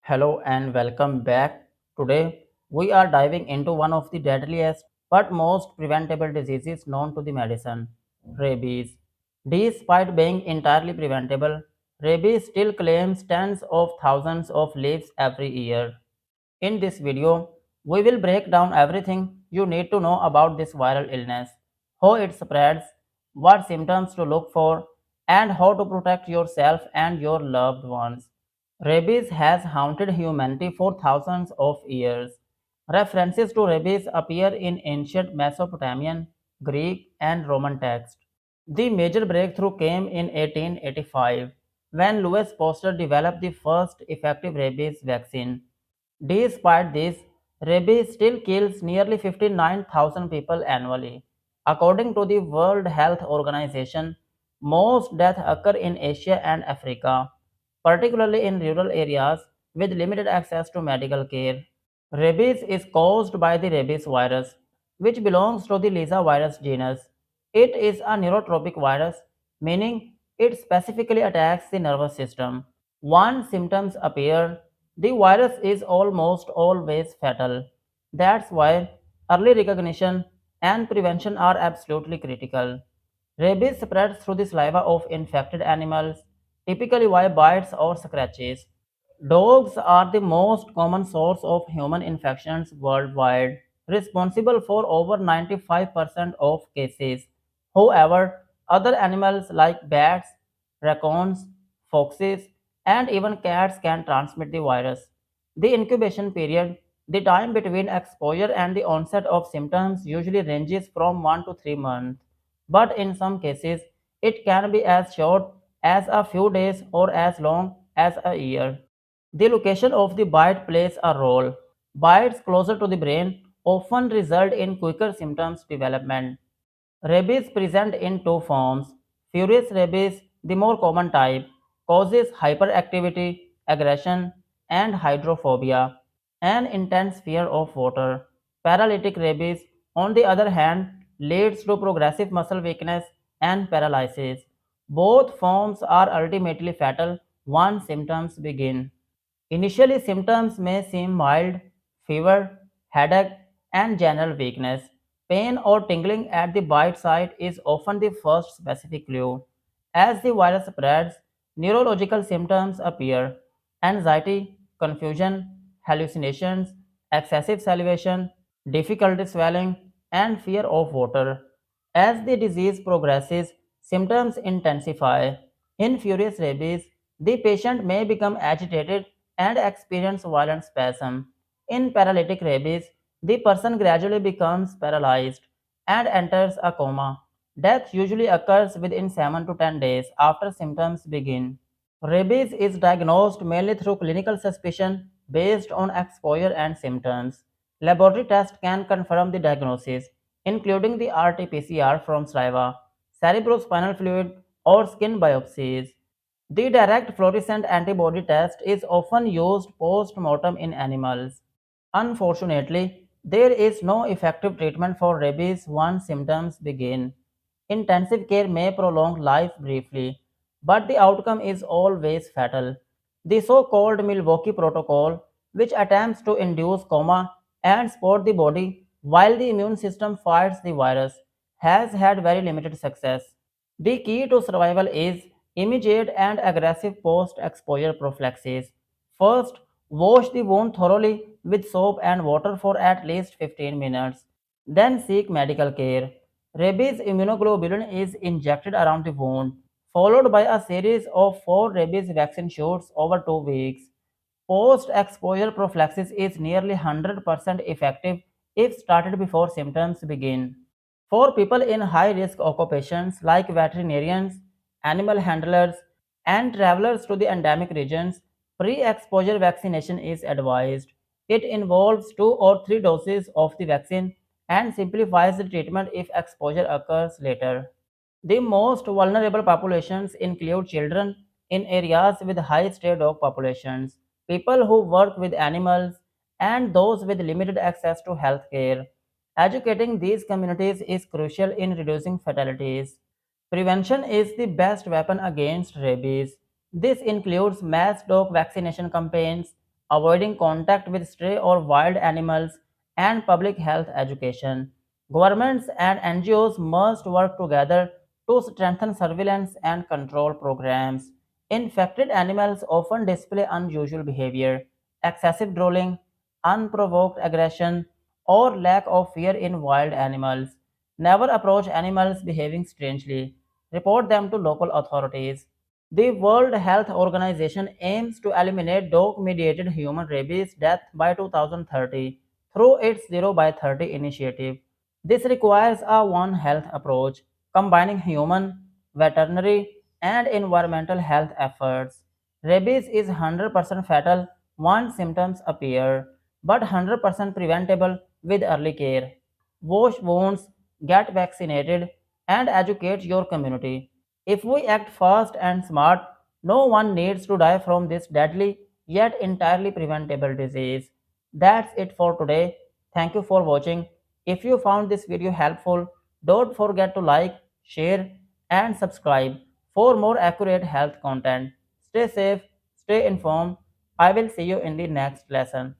Hello and welcome back. Today, we are diving into one of the deadliest but most preventable diseases known to the medicine rabies. Despite being entirely preventable, rabies still claims tens of thousands of lives every year. In this video, we will break down everything you need to know about this viral illness, how it spreads, what symptoms to look for, and how to protect yourself and your loved ones. Rabies has haunted humanity for thousands of years. References to rabies appear in ancient Mesopotamian, Greek, and Roman texts. The major breakthrough came in 1885 when Louis Pasteur developed the first effective rabies vaccine. Despite this, rabies still kills nearly 59,000 people annually. According to the World Health Organization, most deaths occur in Asia and Africa, particularly in rural areas with limited access to medical care. Rabies is caused by the rabies virus, which belongs to the Lisa virus genus. It is a neurotropic virus, meaning it specifically attacks the nervous system. Once symptoms appear, the virus is almost always fatal. That's why early recognition and prevention are absolutely critical. Rabies spreads through the saliva of infected animals, typically via bites or scratches. Dogs are the most common source of human infections worldwide, responsible for over 95% of cases. However, other animals like bats, raccoons, foxes, and even cats can transmit the virus. The incubation period, the time between exposure and the onset of symptoms, usually ranges from 1 to 3 months, but in some cases, it can be as short as a few days or as long as a year. The location of the bite plays a role. Bites closer to the brain often result in quicker symptoms development. Rabies present in two forms. Furious rabies, the more common type, causes hyperactivity, aggression, and hydrophobia, an intense fear of water. Paralytic rabies, on the other hand, leads to progressive muscle weakness and paralysis. Both forms are ultimately fatal once symptoms begin. Initially, symptoms may seem mild: fever, headache, and general weakness. Pain or tingling at the bite site is often the first specific clue. As the virus spreads, neurological symptoms appear: anxiety, confusion, hallucinations, excessive salivation, difficulty swallowing, and fear of water. As the disease progresses, symptoms intensify. In furious rabies, the patient may become agitated and experience violent spasm. In paralytic rabies, the person gradually becomes paralyzed and enters a coma. Death usually occurs within 7 to 10 days after symptoms begin. Rabies is diagnosed mainly through clinical suspicion based on exposure and symptoms. Laboratory tests can confirm the diagnosis, including the RT-PCR from saliva, cerebrospinal fluid, or skin biopsies. The direct fluorescent antibody test is often used post-mortem in animals. Unfortunately, there is no effective treatment for rabies once symptoms begin. Intensive care may prolong life briefly, but the outcome is always fatal. The so called Milwaukee Protocol, which attempts to induce coma and support the body while the immune system fights the virus, has had very limited success. The key to survival is immediate and aggressive post exposure prophylaxis. First, wash the wound thoroughly with soap and water for at least 15 minutes. Then seek medical care. Rabies immunoglobulin is injected around the wound, followed by a series of 4 rabies vaccine shots over 2 weeks. Post exposure prophylaxis is nearly 100% effective if started before symptoms begin. For people in high risk occupations like veterinarians, animal handlers, and travelers to the endemic regions, pre exposure vaccination is advised. It involves 2 or 3 doses of the vaccine and simplifies the treatment if exposure occurs later. The most vulnerable populations include children in areas with high stray dog populations, people who work with animals, and those with limited access to health care. Educating these communities is crucial in reducing fatalities. Prevention is the best weapon against rabies. This includes mass dog vaccination campaigns, avoiding contact with stray or wild animals, and public health education. Governments and NGOs must work together to strengthen surveillance and control programs. Infected animals often display unusual behavior, excessive drooling, unprovoked aggression, or lack of fear in wild animals. Never approach animals behaving strangely. Report them to local authorities. The World Health Organization aims to eliminate dog mediated human rabies death by 2030 through its Zero by 30 initiative. This requires a One Health approach, combining human, veterinary, and environmental health efforts. Rabies is 100% fatal once symptoms appear, but 100% preventable with early care. Wash wounds, get vaccinated, and educate your community. If we act fast and smart, no one needs to die from this deadly yet entirely preventable disease. That's it for today. Thank you for watching. If you found this video helpful, don't forget to like, share, and subscribe for more accurate health content. Stay safe, stay informed. I will see you in the next lesson.